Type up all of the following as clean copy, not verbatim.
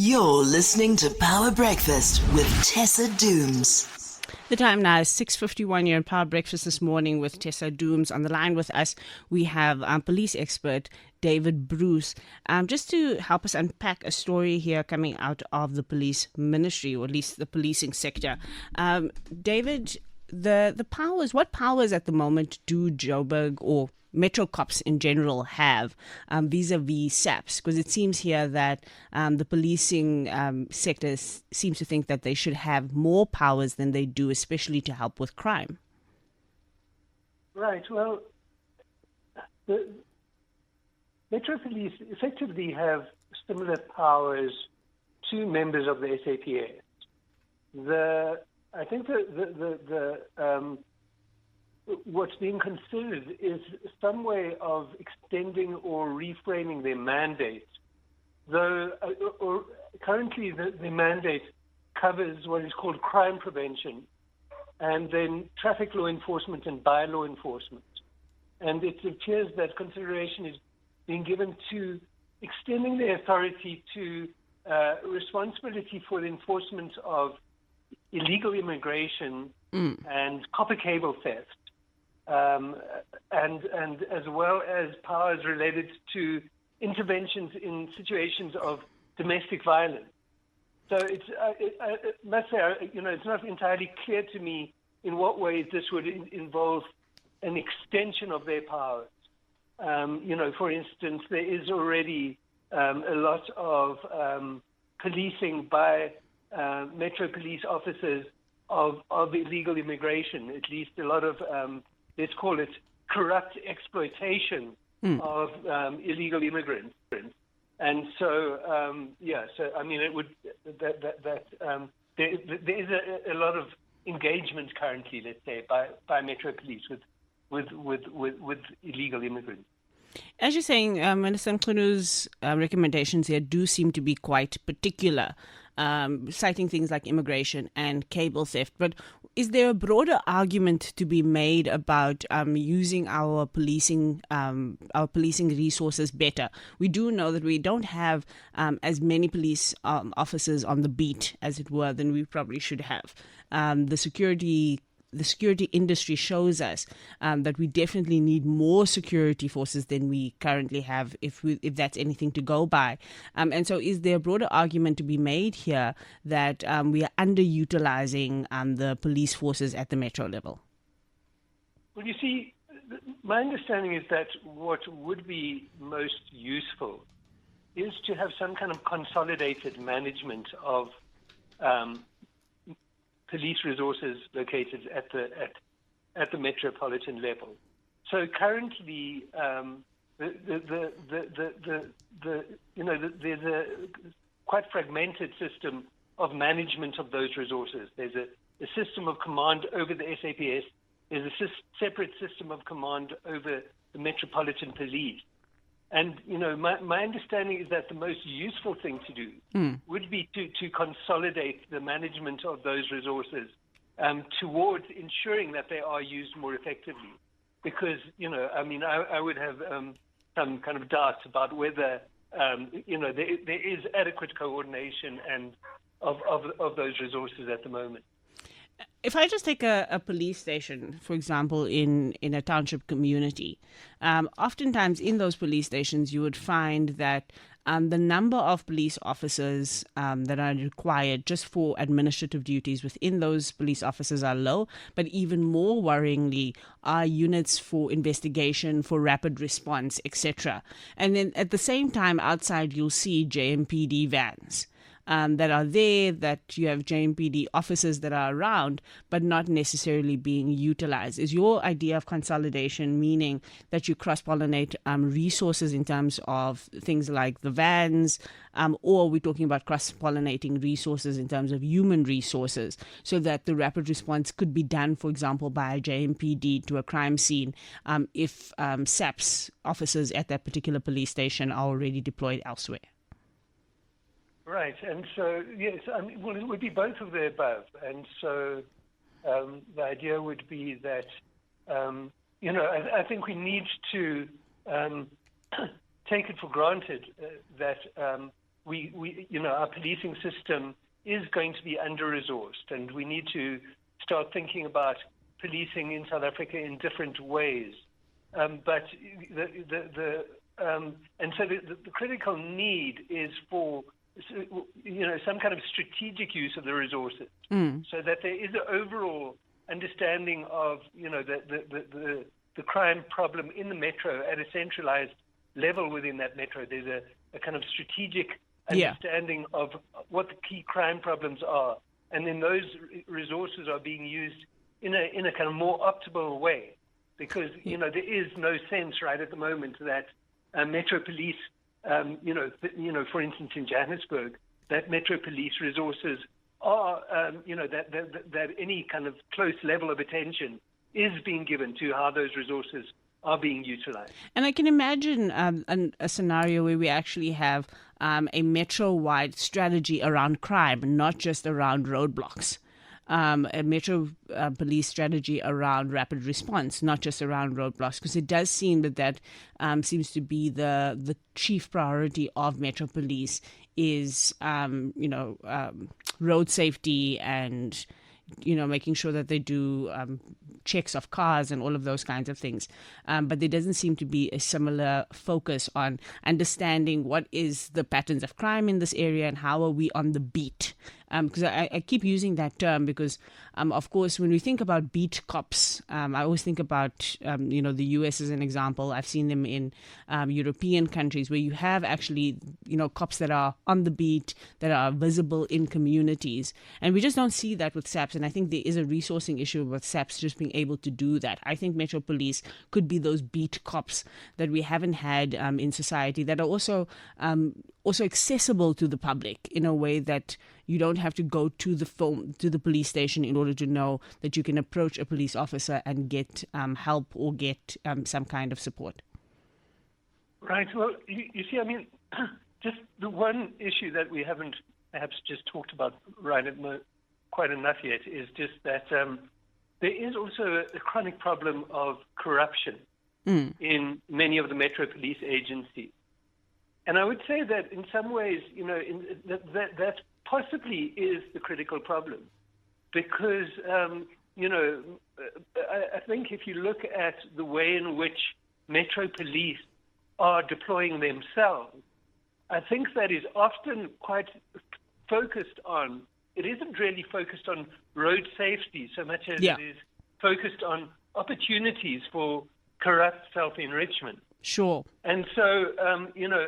You're listening to Power Breakfast with Tessa Dooms. The time now is 6:51. You're in Power Breakfast this morning with Tessa Dooms. On the line with us, we have police expert David Bruce. Just to help us unpack a story here coming out of the police ministry, or at least the policing sector. David, the powers, what powers at the moment do Joburg or Metro cops in general have vis-a-vis SAPS? Because it seems here that the policing sector seems to think that they should have more powers than they do, especially to help with crime. Right. Well, the Metro Police effectively have similar powers to members of the SAPS. I think what's being considered is some way of extending or reframing their mandate. Though currently the mandate covers what is called crime prevention, and then traffic law enforcement and bylaw enforcement. And it appears that consideration is being given to extending their authority to responsibility for the enforcement of illegal immigration and copper cable theft. And as well as powers related to interventions in situations of domestic violence. So I must say, it's not entirely clear to me in what ways this would involve an extension of their powers. For instance, there is already a lot of policing by Metro police officers of illegal immigration, at least a lot of let's call it corrupt exploitation of illegal immigrants. And so, it would there is a lot of engagement currently, let's say, by Metro Police with illegal immigrants. As you're saying, Minister Mkhunu's recommendations here do seem to be quite particular, citing things like immigration and cable theft. But is there a broader argument to be made about using our policing resources better? We do know that we don't have as many police officers on the beat, as it were, than we probably should have. The security industry shows us that we definitely need more security forces than we currently have, if that's anything to go by. And so is there a broader argument to be made here that we are underutilizing the police forces at the metro level? Well, you see, my understanding is that what would be most useful is to have some kind of consolidated management of police resources located at the metropolitan level. So currently, there's a quite fragmented system of management of those resources. There's a system of command over the SAPS. There's a separate system of command over the Metropolitan Police. And, my understanding is that the most useful thing to do would be to consolidate the management of those resources towards ensuring that they are used more effectively. Because, I would have some kind of doubts about whether, there is adequate coordination and of those resources at the moment. If I just take a police station, for example, in a township community, oftentimes in those police stations you would find that the number of police officers that are required just for administrative duties within those police officers are low, but even more worryingly are units for investigation, for rapid response, etc. And then at the same time outside you'll see JMPD vans that are there, that you have JMPD officers that are around, but not necessarily being utilized. Is your idea of consolidation meaning that you cross-pollinate resources in terms of things like the vans, or are we talking about cross-pollinating resources in terms of human resources so that the rapid response could be done, for example, by a JMPD to a crime scene if SAPS officers at that particular police station are already deployed elsewhere? Right, and so, yes, it would be both of the above. And so the idea would be that, I think we need to take it for granted that our policing system is going to be under-resourced, and we need to start thinking about policing in South Africa in different ways. And so the critical need is for some kind of strategic use of the resources, so that there is an overall understanding of the crime problem in the metro at a centralized level within that metro. There's a kind of strategic understanding of what the key crime problems are, and then those resources are being used in a kind of more optimal way, because there is no sense right at the moment that metro police, for instance in Johannesburg, that metro police resources are that any kind of close level of attention is being given to how those resources are being utilized. And I can imagine a scenario where we actually have a metro-wide strategy around crime, not just around roadblocks. A metro police strategy around rapid response, not just around roadblocks, because it does seem that seems to be the chief priority of metro police is, road safety and making sure that they do checks of cars and all of those kinds of things. But there doesn't seem to be a similar focus on understanding what is the patterns of crime in this area and how are we on the beat. Because I keep using that term because, of course, when we think about beat cops, I always think about, the US as an example. I've seen them in European countries where you have actually, cops that are on the beat, that are visible in communities. And we just don't see that with SAPS. And I think there is a resourcing issue with SAPS just being able to do that. I think Metro Police could be those beat cops that we haven't had in society, that are also accessible to the public in a way that you don't have to go to the police station in order to know that you can approach a police officer and get help or get some kind of support. Right. Well, you see, I mean, just the one issue that we haven't perhaps just talked about quite enough yet is just that there is also a chronic problem of corruption in many of the metro police agencies. And I would say that in some ways, that possibly is the critical problem, because, I think if you look at the way in which metro police are deploying themselves, I think that is often quite focused on, it isn't really focused on road safety so much as it is focused on opportunities for corrupt self-enrichment. Sure. And so,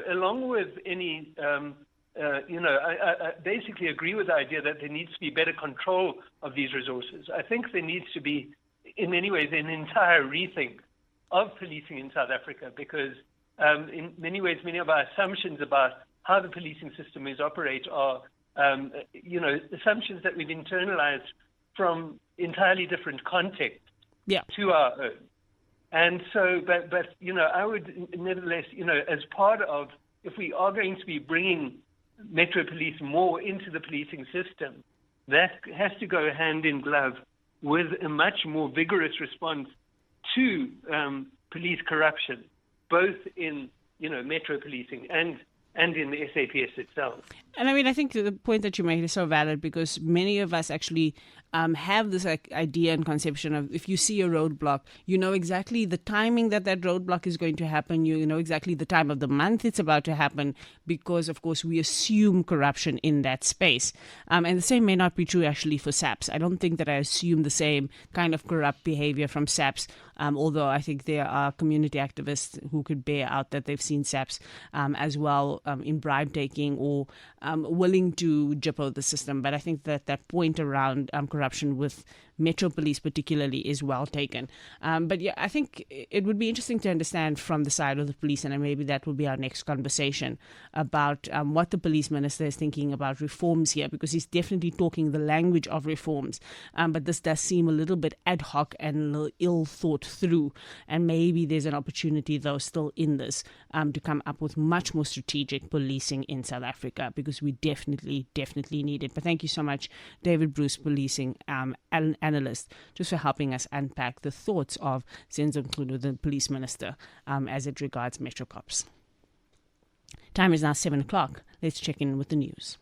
along with any, I basically agree with the idea that there needs to be better control of these resources. I think there needs to be, in many ways, an entire rethink of policing in South Africa, because in many ways, many of our assumptions about how the policing system is operate are, assumptions that we've internalized from entirely different contexts to our own. And so, but I would nevertheless, as part of, if we are going to be bringing metro police more into the policing system, that has to go hand in glove with a much more vigorous response to police corruption, both in, metro policing and in the SAPS itself. And I mean, I think the point that you made is so valid, because many of us actually have this idea and conception of, if you see a roadblock, you know exactly the timing that roadblock is going to happen. You know exactly the time of the month it's about to happen, because, of course, we assume corruption in that space. And the same may not be true actually for SAPS. I don't think that I assume the same kind of corrupt behavior from SAPS, although I think there are community activists who could bear out that they've seen SAPS as well in bribe taking or willing to jippo the system. But I think that point around corruption with Metro Police particularly is well taken. But yeah, I think it would be interesting to understand from the side of the police, and maybe that will be our next conversation, about what the police minister is thinking about reforms here, because he's definitely talking the language of reforms. But this does seem a little bit ad hoc and a little ill thought through. And maybe there's an opportunity, though, still in this to come up with much more strategic policing in South Africa, because we definitely need it. But thank you so much, David Bruce, policing analyst, just for helping us unpack the thoughts of Senzo Mkhulu, the police minister, as it regards Metro Cops. Time is now 7 o'clock. Let's check in with the news.